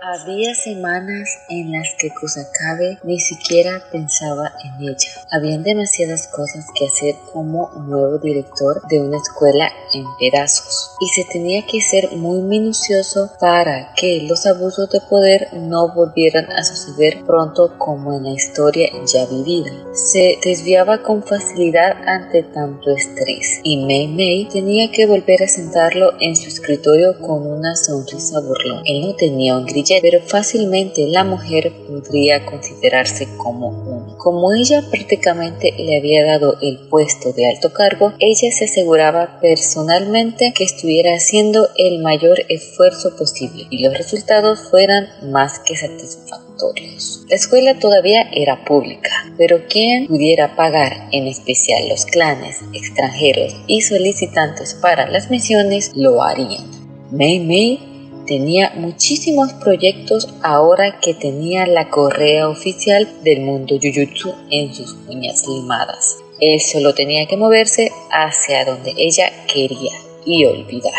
Había semanas en las que Kusakabe ni siquiera pensaba en ella. Habían demasiadas cosas que hacer como nuevo director de una escuela en pedazos, y se tenía que ser muy minucioso para que los abusos de poder no volvieran a suceder pronto como en la historia ya vivida. Se desviaba con facilidad ante tanto estrés, y Mei Mei tenía que volver a sentarlo en su escritorio con una sonrisa burlona. Él no tenía un grillete, pero fácilmente la mujer podría considerarse como uno. Como ella prácticamente le había dado el puesto de alto cargo, ella se aseguraba personalmente que estuviera haciendo el mayor esfuerzo posible y los resultados fueran más que satisfactorios. La escuela todavía era pública, pero quien pudiera pagar, en especial los clanes extranjeros y solicitantes para las misiones, lo harían. Mei Mei tenía muchísimos proyectos ahora que tenía la correa oficial del mundo Jujutsu en sus uñas limadas. Él solo tenía que moverse hacia donde ella quería y olvidar.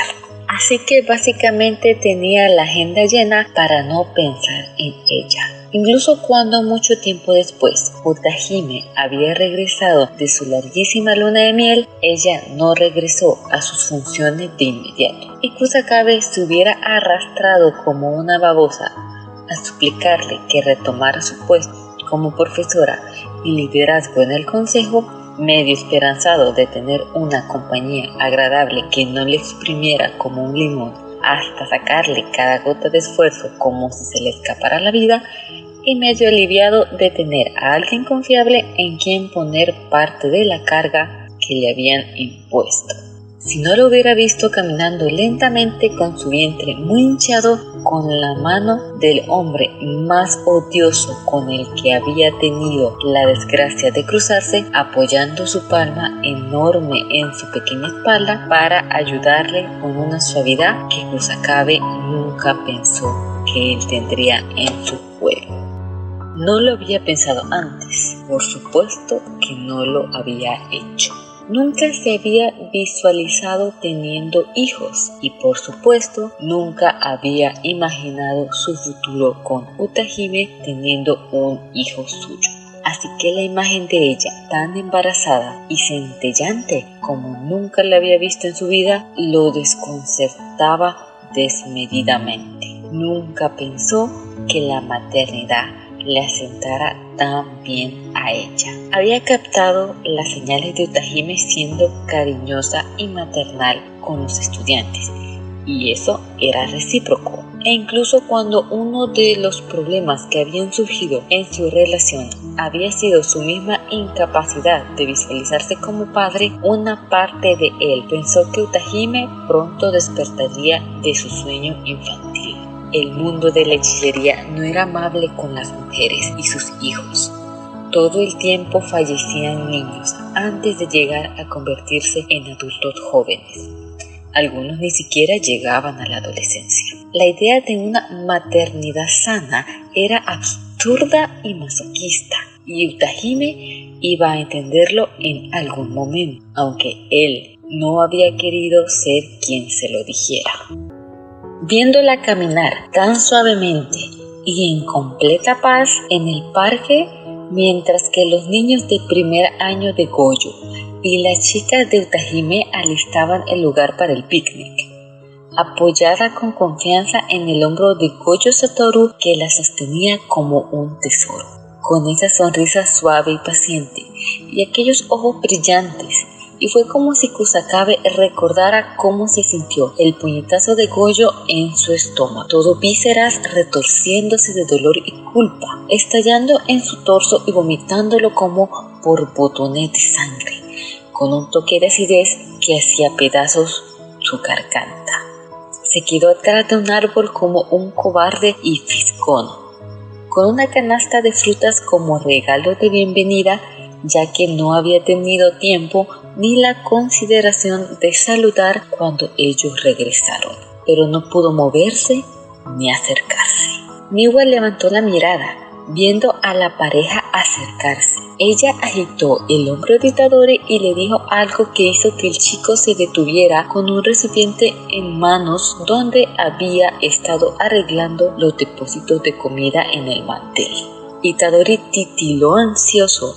Así que básicamente tenía la agenda llena para no pensar en ella. Incluso cuando mucho tiempo después Utahime había regresado de su larguísima luna de miel, ella no regresó a sus funciones de inmediato. Y Kusakabe se hubiera arrastrado como una babosa a suplicarle que retomara su puesto como profesora y liderazgo en el consejo, medio esperanzado de tener una compañía agradable que no le exprimiera como un limón hasta sacarle cada gota de esfuerzo como si se le escapara la vida, y medio aliviado de tener a alguien confiable en quien poner parte de la carga que le habían impuesto. Si no lo hubiera visto caminando lentamente con su vientre muy hinchado, con la mano del hombre más odioso con el que había tenido la desgracia de cruzarse, apoyando su palma enorme en su pequeña espalda para ayudarle con una suavidad que Kusakabe nunca pensó que él tendría en su juego. No lo había pensado antes, por supuesto que no lo había hecho. Nunca se había visualizado teniendo hijos y por supuesto nunca había imaginado su futuro con Utahime teniendo un hijo suyo. Así que la imagen de ella tan embarazada y centellante como nunca la había visto en su vida lo desconcertaba desmedidamente. Nunca pensó que la maternidad le asentara tan bien a ella. Había captado las señales de Utahime siendo cariñosa y maternal con los estudiantes, y eso era recíproco. E incluso cuando uno de los problemas que habían surgido en su relación había sido su misma incapacidad de visualizarse como padre, una parte de él pensó que Utahime pronto despertaría de su sueño infantil. El mundo de la hechicería no era amable con las mujeres y sus hijos. Todo el tiempo fallecían niños antes de llegar a convertirse en adultos jóvenes. Algunos ni siquiera llegaban a la adolescencia. La idea de una maternidad sana era absurda y masoquista, y Utahime iba a entenderlo en algún momento, aunque él no había querido ser quien se lo dijera. Viéndola caminar tan suavemente y en completa paz en el parque, mientras que los niños de primer año de Gojo y las chicas de Utahime alistaban el lugar para el picnic, apoyada con confianza en el hombro de Gojo Satoru, que la sostenía como un tesoro, con esa sonrisa suave y paciente y aquellos ojos brillantes. Y fue como si Kusakabe recordara cómo se sintió el puñetazo de Gojo en su estómago, todo vísceras retorciéndose de dolor y culpa, estallando en su torso y vomitándolo como por botones de sangre, con un toque de acidez que hacía pedazos su garganta. Se quedó atrás de un árbol como un cobarde y fisgón, con una canasta de frutas como regalo de bienvenida, ya que no había tenido tiempo ni la consideración de saludar cuando ellos regresaron, pero no pudo moverse ni acercarse. Miwa levantó la mirada viendo a la pareja acercarse. Ella agitó el hombro de Itadori y le dijo algo que hizo que el chico se detuviera con un recipiente en manos donde había estado arreglando los depósitos de comida en el mantel. Itadori titiló ansioso,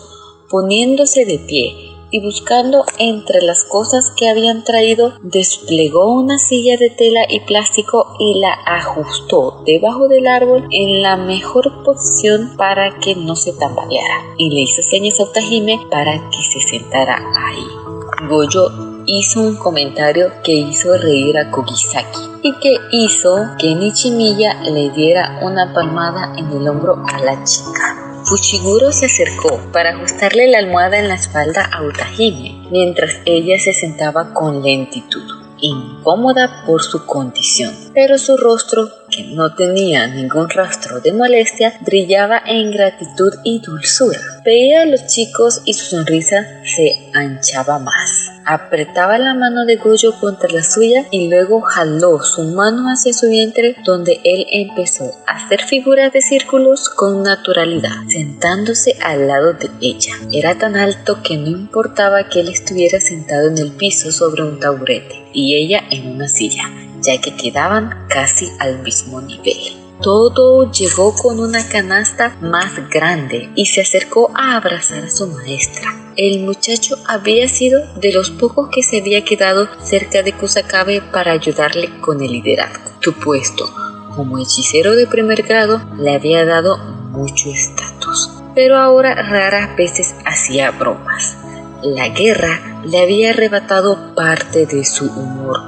poniéndose de pie y buscando entre las cosas que habían traído, desplegó una silla de tela y plástico y la ajustó debajo del árbol en la mejor posición para que no se tambaleara, y le hizo señas a Utahime para que se sentara ahí. Goyo hizo un comentario que hizo reír a Kugisaki y que hizo que Nichimiya le diera una palmada en el hombro a la chica. Fushiguro se acercó para ajustarle la almohada en la espalda a Utahime, mientras ella se sentaba con lentitud, incómoda por su condición, pero su rostro, que no tenía ningún rastro de molestia, brillaba en gratitud y dulzura. Veía a los chicos y su sonrisa se anchaba más. Apretaba la mano de Goyo contra la suya y luego jaló su mano hacia su vientre, donde él empezó a hacer figuras de círculos con naturalidad, sentándose al lado de ella. Era tan alto que no importaba que él estuviera sentado en el piso sobre un taburete y ella en una silla, ya que quedaban casi al mismo nivel. Todo llegó con una canasta más grande y se acercó a abrazar a su maestra. El muchacho había sido de los pocos que se había quedado cerca de Kusakabe para ayudarle con el liderazgo. Su puesto como hechicero de primer grado le había dado mucho estatus, pero ahora raras veces hacía bromas. La guerra le había arrebatado parte de su humor,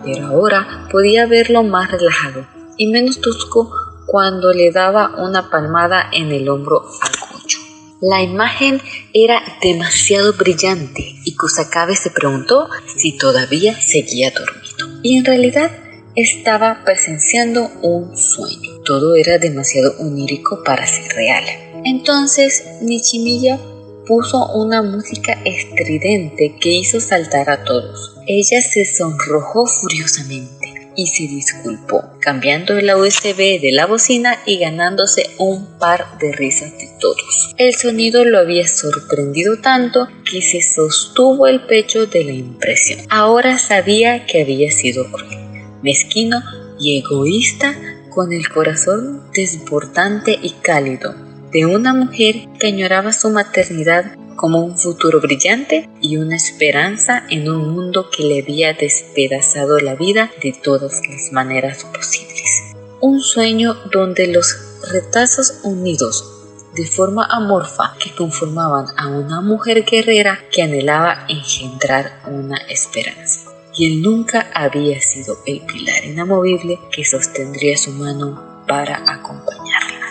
pero ahora podía verlo más relajado y menos tosco cuando le daba una palmada en el hombro a Goyo. La imagen era demasiado brillante y Kusakabe se preguntó si todavía seguía dormido. Y en realidad estaba presenciando un sueño. Todo era demasiado onírico para ser real. Entonces Nichimiya puso una música estridente que hizo saltar a todos. Ella se sonrojó furiosamente y se disculpó, cambiando la USB de la bocina y ganándose un par de risas de todos. El sonido lo había sorprendido tanto que se sostuvo el pecho de la impresión. Ahora sabía que había sido cruel, mezquino y egoísta, con el corazón desbordante y cálido de una mujer que añoraba su maternidad como un futuro brillante y una esperanza en un mundo que le había despedazado la vida de todas las maneras posibles. Un sueño donde los retazos unidos de forma amorfa que conformaban a una mujer guerrera que anhelaba engendrar una esperanza. Y él nunca había sido el pilar inamovible que sostendría su mano para acompañarla.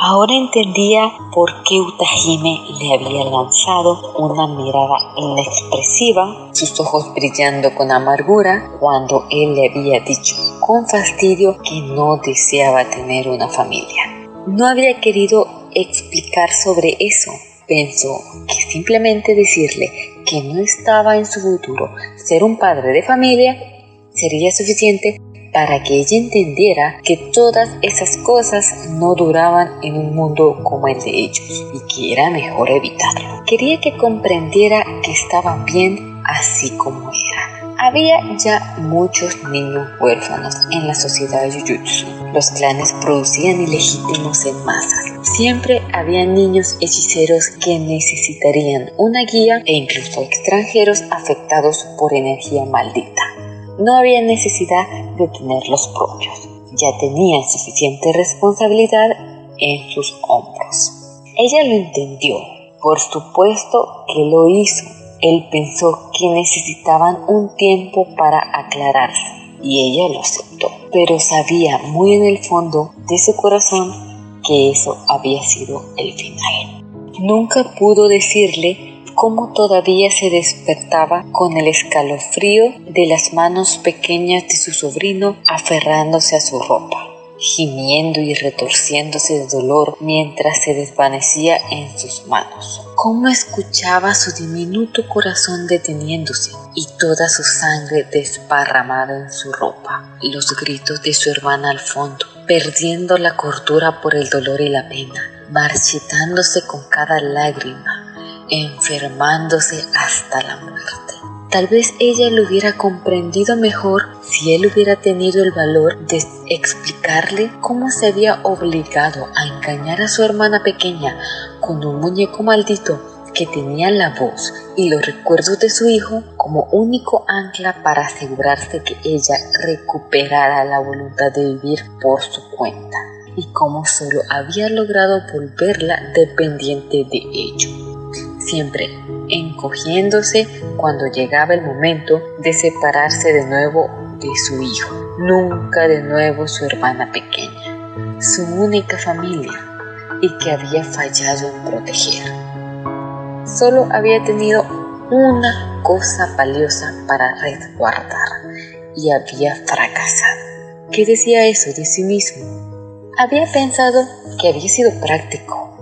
Ahora entendía por qué Utahime le había lanzado una mirada inexpresiva, sus ojos brillando con amargura, cuando él le había dicho con fastidio que no deseaba tener una familia. No había querido explicar sobre eso. Pensó que simplemente decirle que no estaba en su futuro ser un padre de familia sería suficiente para que ella entendiera que todas esas cosas no duraban en un mundo como el de ellos y que era mejor evitarlo. Quería que comprendiera que estaban bien así como eran. Había ya muchos niños huérfanos en la sociedad de Jujutsu. Los clanes producían ilegítimos en masa. Siempre había niños hechiceros que necesitarían una guía e incluso extranjeros afectados por energía maldita. No había necesidad de tener los propios. Ya tenían suficiente responsabilidad en sus hombros. Ella lo entendió. Por supuesto que lo hizo. Él pensó que necesitaban un tiempo para aclararse y ella lo aceptó. Pero sabía muy en el fondo de su corazón que eso había sido el final. Nunca pudo decirle cómo todavía se despertaba con el escalofrío de las manos pequeñas de su sobrino aferrándose a su ropa, gimiendo y retorciéndose de dolor mientras se desvanecía en sus manos. Cómo escuchaba su diminuto corazón deteniéndose y toda su sangre desparramada en su ropa, los gritos de su hermana al fondo, perdiendo la cordura por el dolor y la pena, marchitándose con cada lágrima, enfermándose hasta la muerte. Tal vez ella lo hubiera comprendido mejor si él hubiera tenido el valor de explicarle cómo se había obligado a engañar a su hermana pequeña con un muñeco maldito que tenía la voz y los recuerdos de su hijo como único ancla para asegurarse que ella recuperara la voluntad de vivir por su cuenta, y cómo solo había logrado volverla dependiente de ello, siempre encogiéndose cuando llegaba el momento de separarse de nuevo de su hijo, nunca de nuevo su hermana pequeña, su única familia, y que había fallado en proteger. Solo había tenido una cosa valiosa para resguardar y había fracasado. ¿Qué decía eso de sí mismo? Había pensado que había sido práctico.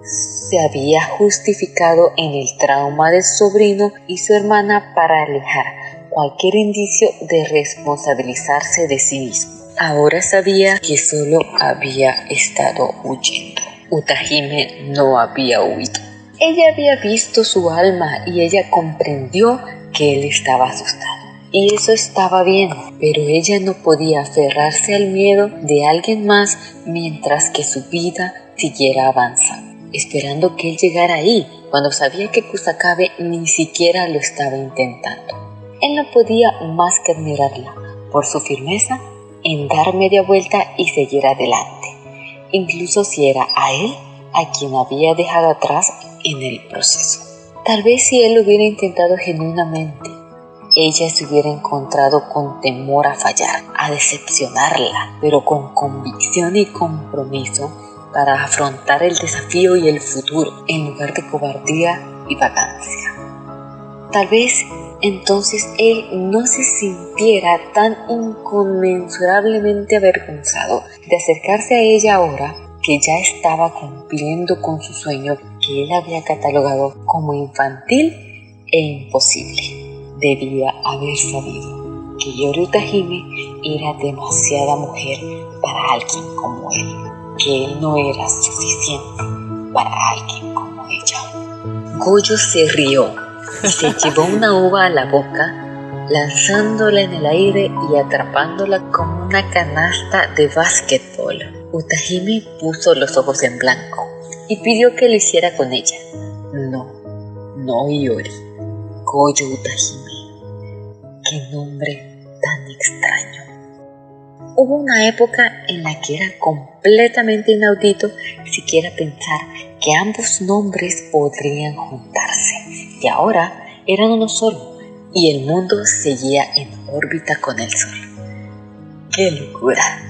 Se había justificado en el trauma del sobrino y su hermana para alejar cualquier indicio de responsabilizarse de sí mismo. Ahora sabía que solo había estado huyendo. Utahime no había huido. Ella había visto su alma y ella comprendió que él estaba asustado. Y eso estaba bien, pero ella no podía aferrarse al miedo de alguien más mientras que su vida siguiera avanzando, esperando que él llegara ahí, cuando sabía que Kusakabe ni siquiera lo estaba intentando. Él no podía más que admirarla por su firmeza en dar media vuelta y seguir adelante, incluso si era a él a quien había dejado atrás en el proceso. Tal vez si él lo hubiera intentado genuinamente, ella se hubiera encontrado con temor a fallar, a decepcionarla, pero con convicción y compromiso para afrontar el desafío y el futuro, en lugar de cobardía y vagancia. Tal vez entonces él no se sintiera tan inconmensurablemente avergonzado de acercarse a ella ahora que ya estaba cumpliendo con su sueño que él había catalogado como infantil e imposible. Debía haber sabido que Yori Utahime era demasiada mujer para alguien como él, que él no era suficiente para alguien como ella. Gojo se rió y se llevó una uva a la boca, lanzándola en el aire y atrapándola como una canasta de básquetbol. Utahime puso los ojos en blanco y pidió que lo hiciera con ella. No Iori, Gojo Utahime. ¡Qué nombre tan extraño! Hubo una época en la que era completamente inaudito siquiera pensar que ambos nombres podrían juntarse, y ahora eran uno solo, y el mundo seguía en órbita con el sol. ¡Qué locura!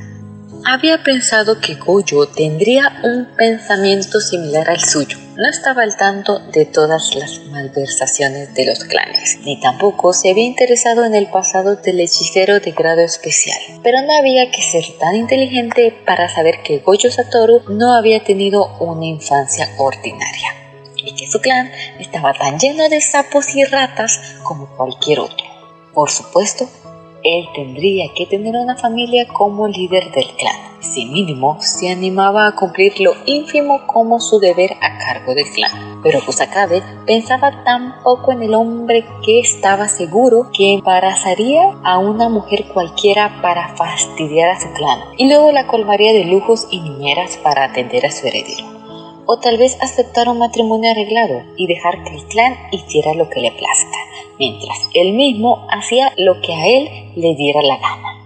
Había pensado que Gojo tendría un pensamiento similar al suyo. No estaba al tanto de todas las malversaciones de los clanes, ni tampoco se había interesado en el pasado del hechicero de grado especial. Pero no había que ser tan inteligente para saber que Gojo Satoru no había tenido una infancia ordinaria, y que su clan estaba tan lleno de sapos y ratas como cualquier otro. Por supuesto, él tendría que tener una familia como líder del clan. Si mínimo se animaba a cumplir lo ínfimo como su deber a cargo del clan. Pero Kusakabe pensaba tan poco en el hombre que estaba seguro que embarazaría a una mujer cualquiera para fastidiar a su clan, y luego la colmaría de lujos y niñeras para atender a su heredero. O tal vez aceptar un matrimonio arreglado y dejar que el clan hiciera lo que le plazca, mientras él mismo hacía lo que a él le diera la gana.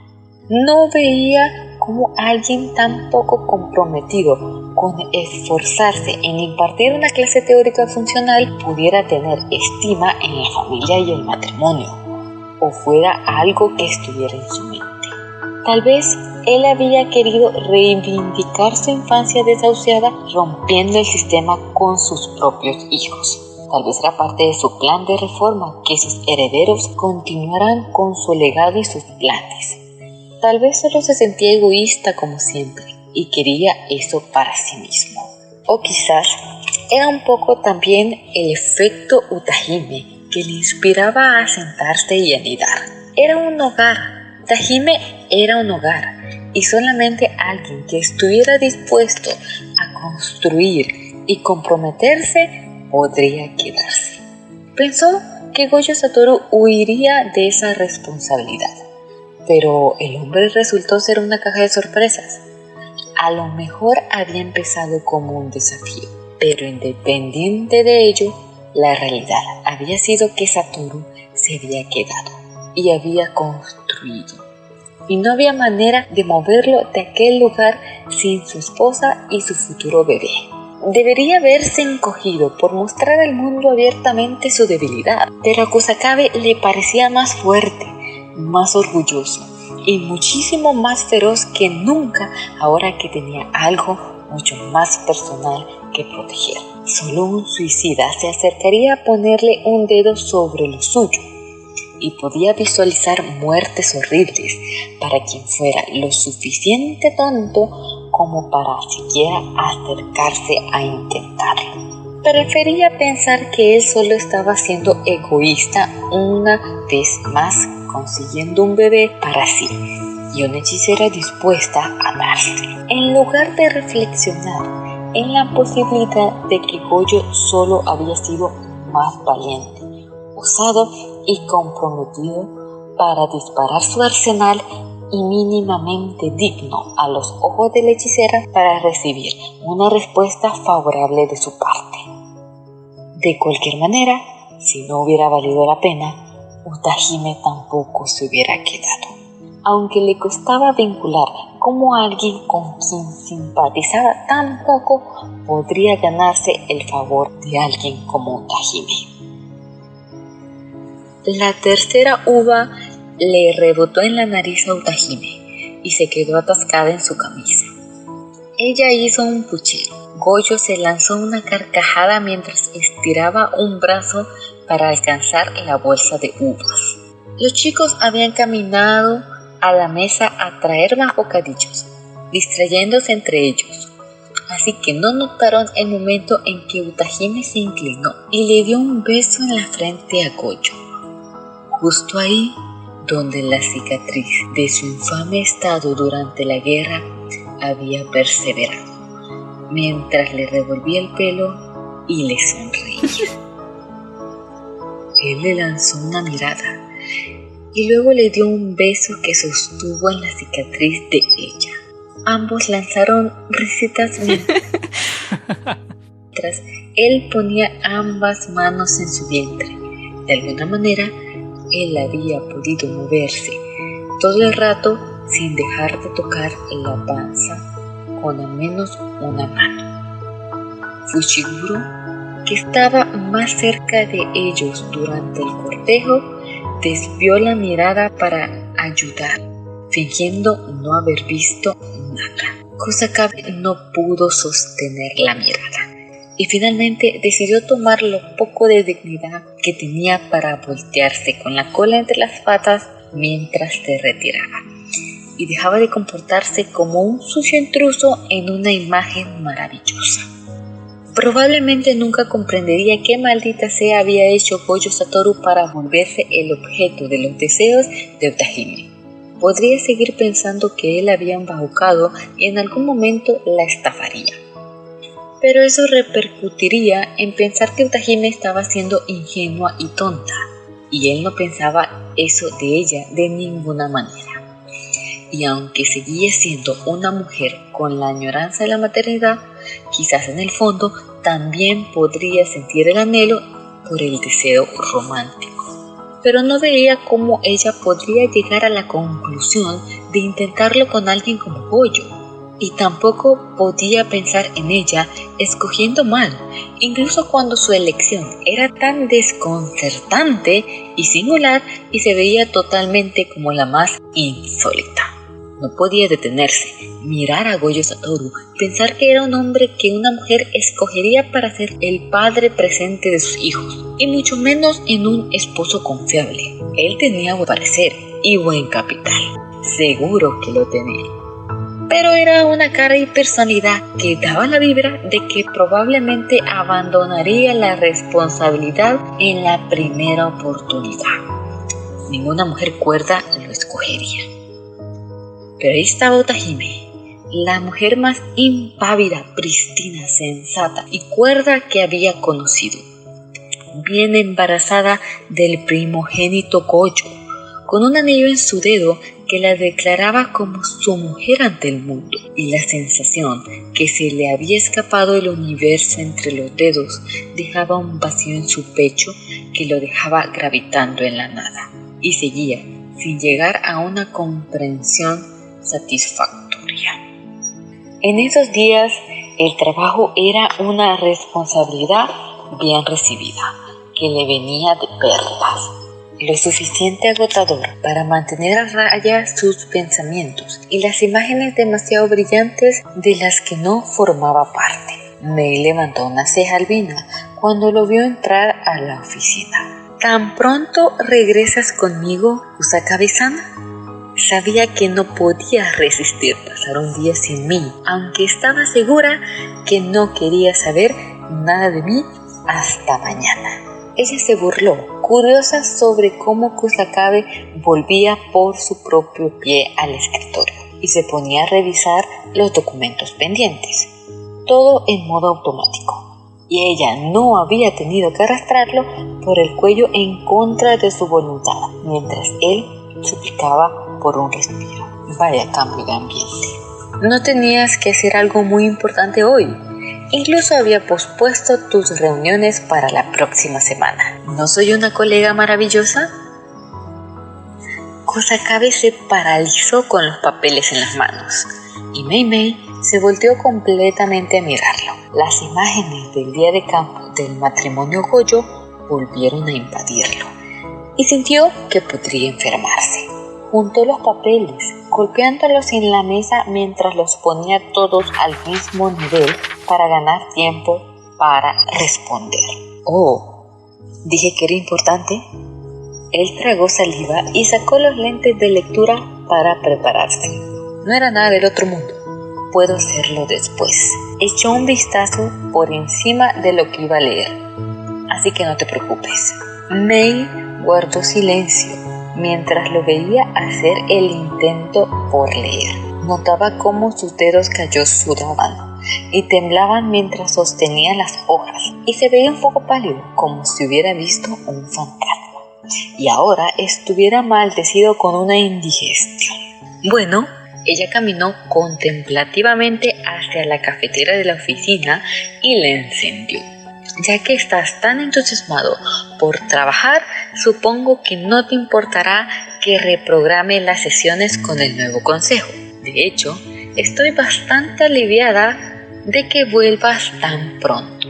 No veía cómo alguien tan poco comprometido con esforzarse en impartir una clase teórica funcional pudiera tener estima en la familia y el matrimonio, o fuera algo que estuviera en su mente. Tal vez él había querido reivindicar su infancia desahuciada rompiendo el sistema con sus propios hijos. Tal vez era parte de su plan de reforma que sus herederos continuaran con su legado y sus planes. Tal vez solo se sentía egoísta como siempre y quería eso para sí mismo. O quizás era un poco también el efecto Utahime que le inspiraba a sentarse y anidar. Era un hogar. Utahime era un hogar, y solamente alguien que estuviera dispuesto a construir y comprometerse podría quedarse. Pensó que Gojo Satoru huiría de esa responsabilidad, pero el hombre resultó ser una caja de sorpresas. A lo mejor había empezado como un desafío, pero independiente de ello, la realidad había sido que Satoru se había quedado y había construido. Y no había manera de moverlo de aquel lugar sin su esposa y su futuro bebé. Debería haberse encogido por mostrar al mundo abiertamente su debilidad, pero a Kusakabe le parecía más fuerte, más orgulloso y muchísimo más feroz que nunca ahora que tenía algo mucho más personal que proteger. Solo un suicida se acercaría a ponerle un dedo sobre lo suyo y podía visualizar muertes horribles para quien fuera lo suficiente tonto como para siquiera acercarse a intentarlo. Prefería pensar que él solo estaba siendo egoísta una vez más, consiguiendo un bebé para sí y una hechicera dispuesta a dárselo, en lugar de reflexionar en la posibilidad de que Gojo solo había sido más valiente, osado y comprometido para disparar su arsenal y mínimamente digno a los ojos de la hechicera para recibir una respuesta favorable de su parte. De cualquier manera, si no hubiera valido la pena, Utahime tampoco se hubiera quedado. Aunque le costaba vincular cómo alguien con quien simpatizaba tan poco podría ganarse el favor de alguien como Utahime. La tercera uva le rebotó en la nariz a Utahime y se quedó atascada en su camisa. Ella hizo un puchero. Gojo se lanzó una carcajada mientras estiraba un brazo para alcanzar la bolsa de uvas. Los chicos habían caminado a la mesa a traer más bocadillos, distrayéndose entre ellos, así que no notaron el momento en que Utahime se inclinó y le dio un beso en la frente a Gojo, justo ahí donde la cicatriz de su infame estado durante la guerra había perseverado, mientras le revolvía el pelo y le sonreía. Él le lanzó una mirada y luego le dio un beso que sostuvo en la cicatriz de ella. Ambos lanzaron risitas mientras él ponía ambas manos en su vientre. De alguna manera, él había podido moverse todo el rato sin dejar de tocar la panza con al menos una mano. Fushiguro, que estaba más cerca de ellos durante el cortejo, desvió la mirada para ayudar, fingiendo no haber visto nada. Kusakabe no pudo sostener la mirada y finalmente decidió tomar lo poco de dignidad que tenía para voltearse con la cola entre las patas mientras se retiraba y dejaba de comportarse como un sucio intruso en una imagen maravillosa. Probablemente nunca comprendería qué maldita sea había hecho Gojo Satoru para volverse el objeto de los deseos de Utahime. Podría seguir pensando que él había embaucado y en algún momento la estafaría. Pero eso repercutiría en pensar que Utahime estaba siendo ingenua y tonta, y él no pensaba eso de ella de ninguna manera. Y aunque seguía siendo una mujer con la añoranza de la maternidad, quizás en el fondo también podría sentir el anhelo por el deseo romántico. Pero no veía cómo ella podría llegar a la conclusión de intentarlo con alguien como Gojo. Y tampoco podía pensar en ella escogiendo mal, incluso cuando su elección era tan desconcertante y singular y se veía totalmente como la más insólita. No podía detenerse, mirar a Gojo Satoru, pensar que era un hombre que una mujer escogería para ser el padre presente de sus hijos, y mucho menos en un esposo confiable. Él tenía buen parecer y buen capital, seguro que lo tenía. Pero era una cara y personalidad que daba la vibra de que probablemente abandonaría la responsabilidad en la primera oportunidad. Ninguna mujer cuerda lo escogería. Pero ahí estaba Otajime, la mujer más impávida, prístina, sensata y cuerda que había conocido, bien embarazada del primogénito Gojo, con un anillo en su dedo que la declaraba como su mujer ante el mundo, y la sensación que se le había escapado el universo entre los dedos dejaba un vacío en su pecho que lo dejaba gravitando en la nada, y seguía sin llegar a una comprensión satisfactoria. En esos días el trabajo era una responsabilidad bien recibida, que le venía de perlas, lo suficiente agotador para mantener a raya sus pensamientos y las imágenes demasiado brillantes de las que no formaba parte. Mei levantó una ceja albina cuando lo vio entrar a la oficina. ¿Tan pronto regresas conmigo, Kusakabe-san? Sabía que no podía resistir pasar un día sin mí, aunque estaba segura que no quería saber nada de mí hasta mañana. Ella se burló, curiosa sobre cómo Kusakabe volvía por su propio pie al escritorio y se ponía a revisar los documentos pendientes, todo en modo automático, y ella no había tenido que arrastrarlo por el cuello en contra de su voluntad, mientras él suplicaba por un respiro. Vaya cambio de ambiente. No tenías que hacer algo muy importante hoy. Incluso había pospuesto tus reuniones para la próxima semana. ¿No soy una colega maravillosa? Kusakabe se paralizó con los papeles en las manos y Mei se volteó completamente a mirarlo. Las imágenes del día de campo del matrimonio Gojo volvieron a invadirlo y sintió que podría enfermarse. Juntó los papeles, golpeándolos en la mesa mientras los ponía todos al mismo nivel para ganar tiempo para responder. Oh, dije que era importante. Él tragó saliva y sacó los lentes de lectura para prepararse. No era nada del otro mundo. Puedo hacerlo después. Echó un vistazo por encima de lo que iba a leer. Así que no te preocupes. Mei guardó silencio mientras lo veía hacer el intento por leer. Notaba cómo sus dedos callos sudaban y temblaban mientras sostenía las hojas, y se veía un poco pálido, como si hubiera visto un fantasma, y ahora estuviera maldecido con una indigestión. Bueno, ella caminó contemplativamente hacia la cafetera de la oficina y la encendió. Ya que estás tan entusiasmado por trabajar, supongo que no te importará que reprograme las sesiones con el nuevo consejo. De hecho, estoy bastante aliviada de que vuelvas tan pronto.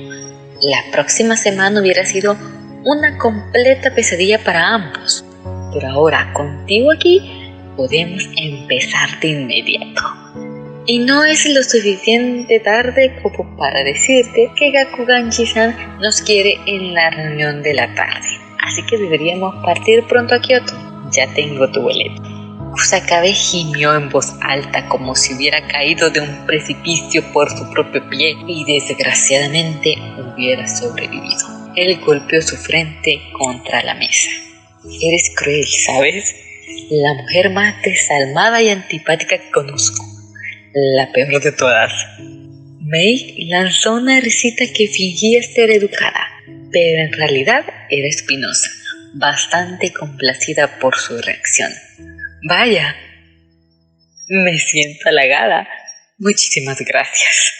La próxima semana hubiera sido una completa pesadilla para ambos, pero ahora contigo aquí podemos empezar de inmediato. Y no es lo suficiente tarde como para decirte que Gakuganji-san nos quiere en la reunión de la tarde. Así que deberíamos partir pronto a Kioto. Ya tengo tu boleto. Kusakabe gimió en voz alta como si hubiera caído de un precipicio por su propio pie y desgraciadamente hubiera sobrevivido. Él golpeó su frente contra la mesa. Eres cruel, ¿sabes? La mujer más desalmada y antipática que conozco. La peor de todas. Mei lanzó una risita que fingía ser educada, pero en realidad era espinosa, bastante complacida por su reacción. Vaya, me siento halagada. Muchísimas gracias.